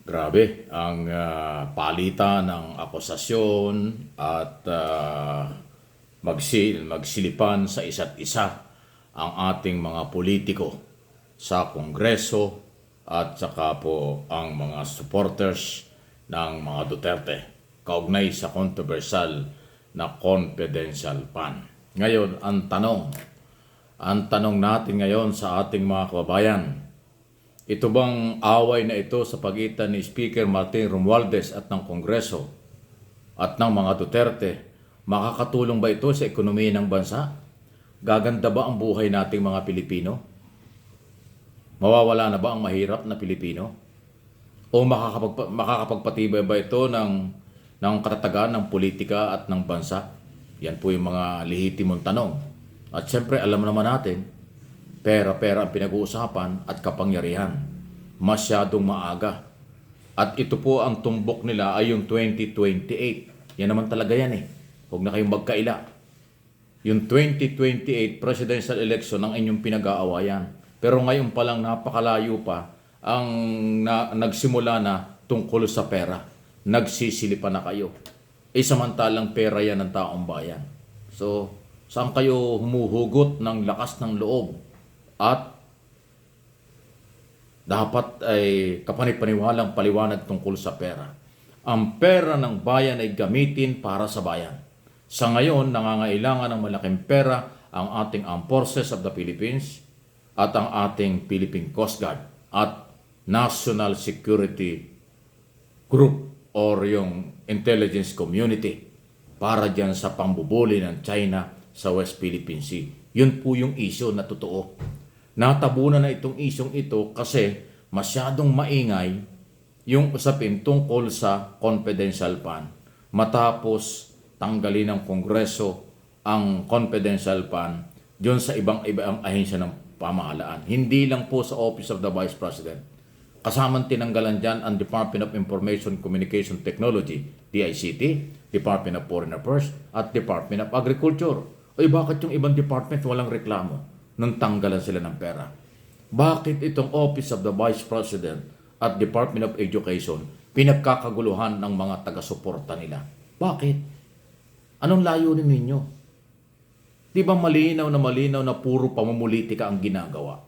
Grabe ang palitan ng akusasyon at magsilipan sa isa't isa ang ating mga politiko sa Kongreso at saka po ang mga supporters ng mga Duterte kaugnay sa controversial na confidential fund. Ngayon, ang tanong natin ngayon sa ating mga kababayan, ito bang away na ito sa pagitan ni Speaker Martin Romualdez at ng Kongreso at ng mga Duterte, makakatulong ba ito sa ekonomiya ng bansa? Gaganda ba ang buhay nating mga Pilipino? Mawawala na ba ang mahirap na Pilipino? O makakapagpatibay ba ito ng katatagan ng politika at ng bansa? Yan po yung mga lehitimong tanong. At siyempre, alam naman natin, pera-pera ang pinag-uusapan at kapangyarihan. Masyadong maaga. At ito po ang tumbok nila ay yung 2028. Yan naman talaga yan eh. Huwag na kayong magkaila. Yung 2028 presidential election ang inyong pinag-aawayan. Pero ngayon pa lang napakalayo pa ang nagsimula na tungkol sa pera. Nagsisilipan na kayo. Samantalang pera yan ng taong bayan. So, saan kayo humuhugot ng lakas ng loob? At dapat ay kapanipaniwalang paliwanag tungkol sa pera. Ang pera ng bayan ay gamitin para sa bayan. Sa ngayon, nangangailangan ng malaking pera ang ating Armed Forces of the Philippines at ang ating Philippine Coast Guard at National Security Group or yung intelligence community para dyan sa pambubuli ng China sa West Philippine Sea. Yun po yung issue na totoo. Natabunan na itong isyong ito kasi masyadong maingay yung usapin tungkol sa confidential fund. Matapos tanggalin ng Kongreso ang confidential fund diyon sa ibang ahensya ng pamahalaan. Hindi lang po sa Office of the Vice President. Kasamang tinanggalan dyan ang Department of Information Communication Technology, DICT, Department of Foreign Affairs, at Department of Agriculture. Bakit yung ibang department walang reklamo nung tanggalan sila ng pera? Bakit itong Office of the Vice President at Department of Education pinagkakaguluhan ng mga taga-suporta nila? Bakit? Anong layunin ninyo? Di ba malinaw na puro pamumulitika ang ginagawa?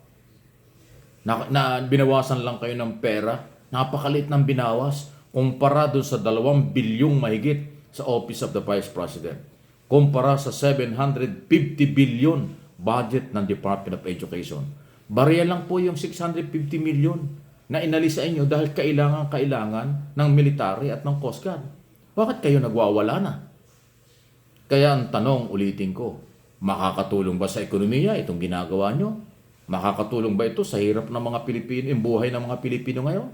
Na binawasan lang kayo ng pera, napakalit ng binawas kumpara doon sa 2 bilyong mahigit sa Office of the Vice President. Kumpara sa 750 billion budget ng Department of Education. Bariya lang po yung 650 million na inalis sa inyo dahil kailangan ng military at ng Coast Guard. Bakit kayo nagwawala na? Kaya ang tanong, ulitin ko, makakatulong ba sa ekonomiya itong ginagawa nyo? Makakatulong ba ito sa hirap ng mga Pilipino, yung buhay ng mga Pilipino ngayon?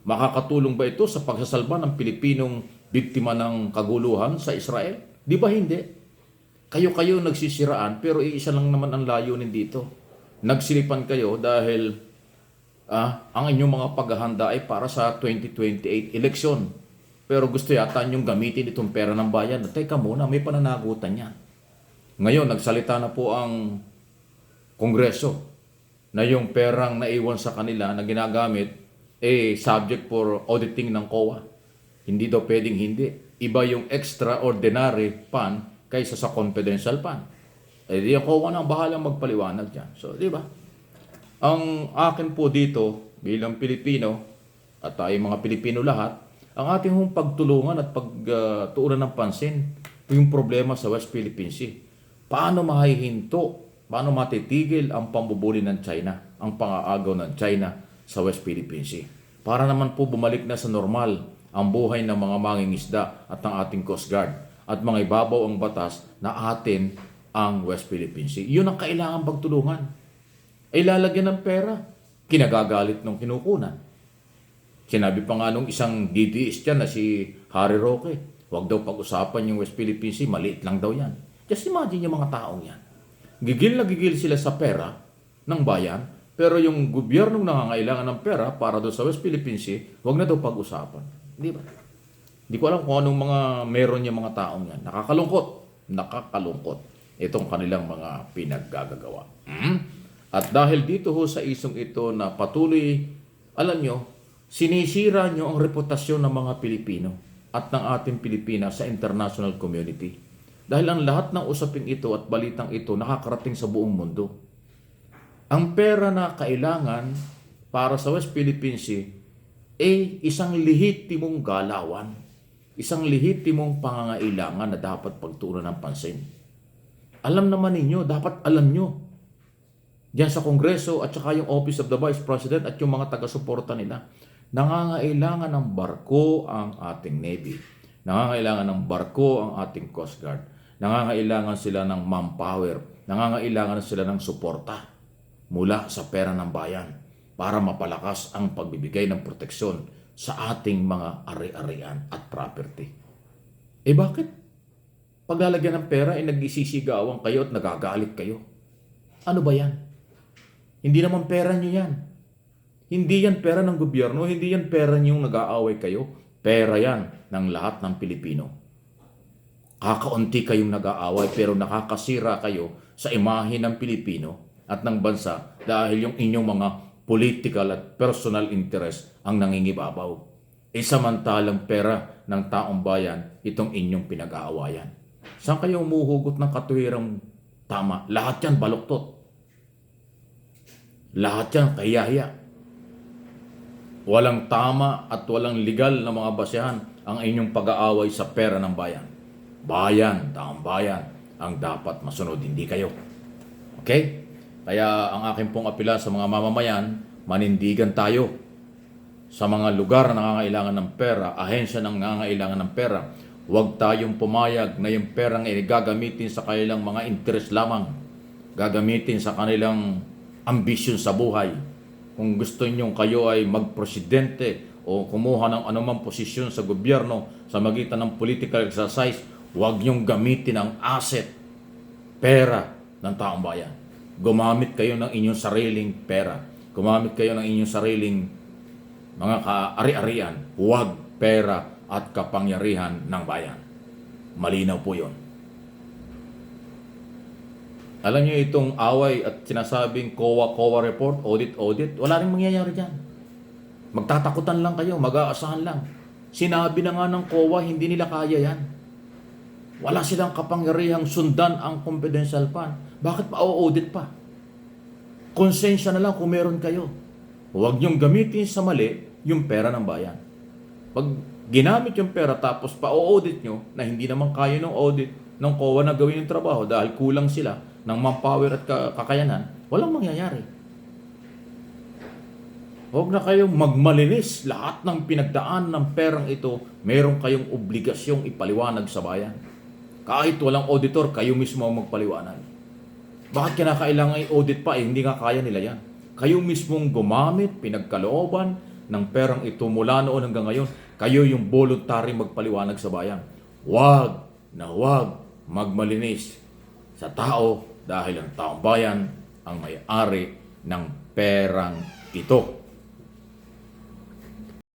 Makakatulong ba ito sa pagsasalba ng Pilipinong biktima ng kaguluhan sa Israel? Di ba hindi? Kayo nagsisiraan pero iisa lang naman ang layunin dito. Nagsilipan kayo dahil ang inyong mga paghahanda ay para sa 2028 election. Pero gusto yata niyong gamitin itong pera ng bayan. Teka muna, may pananagutan yan. Ngayon, nagsalita na po ang Kongreso na yung perang naiwan sa kanila na ginagamit subject for auditing ng COA. Hindi daw pwedeng hindi. Iba yung extraordinary fund kaysa sa confidential fund. Di yung COA na bahalang magpaliwanag dyan. So, di ba? Ang akin po dito, bilang Pilipino, at tayo mga Pilipino lahat, ang ating pagtulungan at pagtuunan ng pansin yung problema sa West Philippine Sea. Paano mahihinto? Paano matitigil ang pambubuli ng China, ang pangaagaw ng China sa West Philippine Sea? Para naman po bumalik na sa normal ang buhay ng mga mangingisda at ng ating Coast Guard at mga ibabaw ang batas na atin ang West Philippine Sea. Yun ang kailangan pagtulungan. Ay lalagyan ng pera. Kinagagalit ng kinukunan. Sinabi pa nga nung isang DDS dyan na si Harry Roque, huwag daw pag-usapan yung West Philippine Sea, maliit lang daw yan. Just imagine yung mga taong yan. Gigil na gigil sila sa pera ng bayan, pero yung gobyernong nangangailangan ng pera para doon sa West Philippine Sea, huwag na daw pag-usapan. Di ba? Di ko alam kung anong mga meron yung mga taong yan. Nakakalungkot itong kanilang mga pinaggagawa. At dahil dito ho sa isong ito na patuloy, alam nyo, Sinisira nyo ang reputasyon ng mga Pilipino at ng ating Pilipinas sa international community. Dahil ang lahat ng usaping ito at balitang ito nakakarating sa buong mundo. Ang pera na kailangan para sa West Philippine Sea ay isang lehitimong galawan, isang lehitimong pangangailangan na dapat pagtuunan ng pansin. Alam naman ninyo, dapat alam nyo. Diyan sa Kongreso at saka yung Office of the Vice President at yung mga taga-suporta nila, nangangailangan ng barko ang ating Navy. Nangangailangan ng barko ang ating Coast Guard. Nangangailangan sila ng manpower. Nangangailangan sila ng suporta mula sa pera ng bayan para mapalakas ang pagbibigay ng proteksyon sa ating mga ari-arian at property. Bakit? Paglalagyan ng pera ay nagsisigawan kayo at nagagalit kayo. Ano ba yan? Hindi naman pera nyo yan. Hindi yan pera ng gobyerno, hindi yan pera niyong nag-aaway kayo. Pera yan ng lahat ng Pilipino. Kakaunti kayong nag-aaway pero nakakasira kayo sa imahe ng Pilipino at ng bansa dahil yung inyong mga political at personal interest ang nangingibabaw. Samantalang pera ng taong bayan itong inyong pinag-aawayan. Saan kayo umuhugot ng katuwirang tama? Lahat yan baluktot. Lahat yan kahiyahiya. Walang tama at walang legal na mga basehan ang inyong pag-aaway sa pera ng bayan. Bayan, taong bayan, ang dapat masunod, hindi kayo. Okay? Kaya ang aking pong apela sa mga mamamayan, manindigan tayo sa mga lugar na nangangailangan ng pera, ahensya na nangangailangan ng pera. Huwag tayong pumayag na yung perang gagamitin sa kanilang mga interes lamang. Gagamitin sa kanilang ambisyon sa buhay. Kung gusto niyo kayo ay magpresidente o kumuha ng anumang posisyon sa gobyerno sa magitan ng political exercise, huwag niyong gamitin ang asset, pera ng taong bayan. Gumamit kayo ng inyong sariling pera. Gumamit kayo ng inyong sariling mga kaari-arian. Huwag pera at kapangyarihan ng bayan. Malinaw po yun. Alam niyo itong away at sinasabing COA report, audit, wala rin mangyayari dyan. Magtatakutan lang kayo, mag-aasahan lang. Sinabi na nga ng COA, hindi nila kaya yan. Wala silang kapangyarihang sundan ang confidential fund. Bakit pa audit pa? Konsensya na lang kung meron kayo. Huwag niyong gamitin sa mali yung pera ng bayan. Pag ginamit yung pera tapos pa-audit nyo na hindi naman kaya ng audit ng COA na gawin yung trabaho dahil kulang sila ng manpower at kakayanan, walang mangyayari. Huwag na kayong magmalinis. Lahat ng pinagdaan ng perang ito, meron kayong obligasyong ipaliwanag sa bayan. Kahit walang auditor, kayo mismo ang magpaliwanag. Bakit kinakailangan i-audit pa? Hindi nga kaya nila yan. Kayo mismong gumamit, pinagkalooban ng perang ito mula noon hanggang ngayon. Kayo yung voluntary magpaliwanag sa bayan. Huwag magmalinis sa tao dahil ang taong bayan ang may-ari ng perang ito.